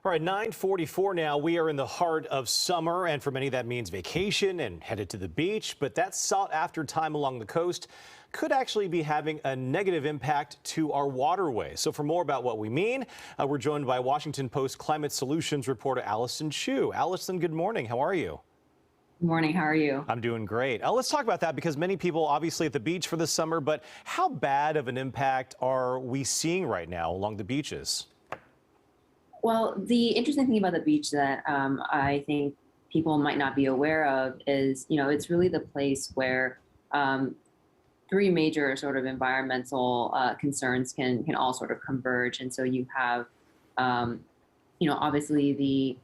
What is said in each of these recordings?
All right, 9:44 now. We are in the heart of summer, and for many that means vacation and headed to the beach. But that sought-after time along the coast could actually be having a negative impact to our waterways. So for more about what we mean, we're joined by Washington Post Climate Solutions reporter Allyson Chiu. Allyson, good morning. How are you? Good morning. How are you? I'm doing great. Let's talk about that because many people obviously at the beach for the summer, but how bad of an impact are we seeing right now along the beaches? Well, the interesting thing about the beach that I think people might not be aware of is, it's really the place where three major sort of environmental concerns can all sort of converge. And so you have, obviously the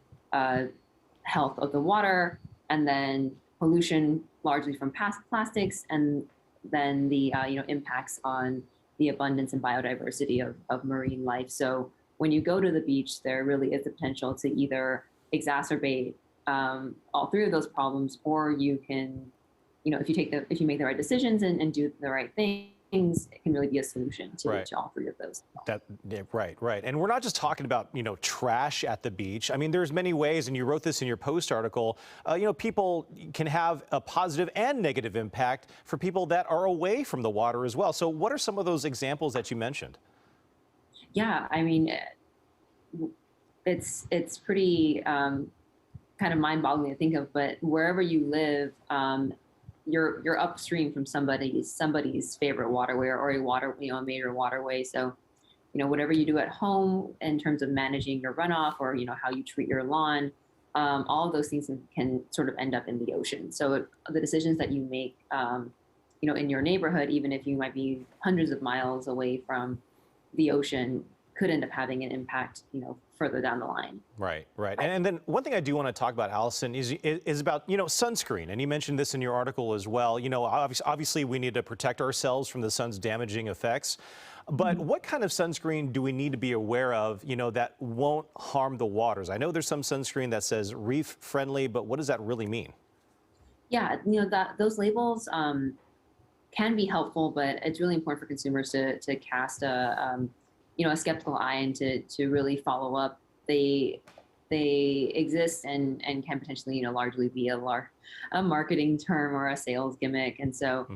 health of the water, and then pollution largely from past plastics, and then the impacts on the abundance and biodiversity of marine life. So when you go to the beach, there really is the potential to either exacerbate all three of those problems, or you can, if you make the right decisions and do the right things, it can really be a solution to all three of those. Right. And we're not just talking about, trash at the beach. I mean, there's many ways, and you wrote this in your Post article, people can have a positive and negative impact for people that are away from the water as well. So what are some of those examples that you mentioned? Yeah, I mean, it's pretty kind of mind-boggling to think of, but wherever you live, you're upstream from somebody's favorite waterway or a major waterway. So, whatever you do at home in terms of managing your runoff or how you treat your lawn, all of those things can sort of end up in the ocean. So the decisions that you make, in your neighborhood, even if you might be hundreds of miles away from the ocean, could end up having an impact, further down the line. Right. And then one thing I do want to talk about, Allyson, is about, sunscreen. And you mentioned this in your article as well. Obviously we need to protect ourselves from the sun's damaging effects. But what kind of sunscreen do we need to be aware of, that won't harm the waters? I know there's some sunscreen that says reef friendly, but what does that really mean? Yeah, those labels can be helpful, but it's really important for consumers to cast a skeptical eye and to really follow up. They exist and can potentially largely be a marketing term or a sales gimmick. And so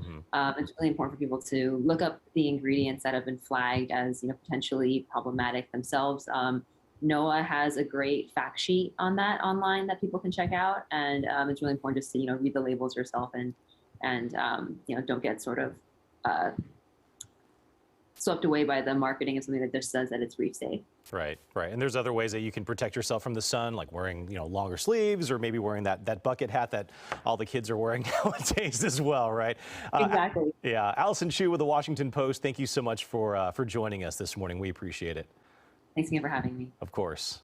it's really important for people to look up the ingredients that have been flagged as potentially problematic themselves. NOAA has a great fact sheet on that online that people can check out, and it's really important just to read the labels yourself and don't get sort of swept away by the marketing of something that just says that it's reef safe. Right. And there's other ways that you can protect yourself from the sun, like wearing, longer sleeves, or maybe wearing that bucket hat that all the kids are wearing nowadays as well, right? Exactly. Yeah. Allyson Chiu with the Washington Post, thank you so much for joining us this morning. We appreciate it. Thanks again for having me. Of course.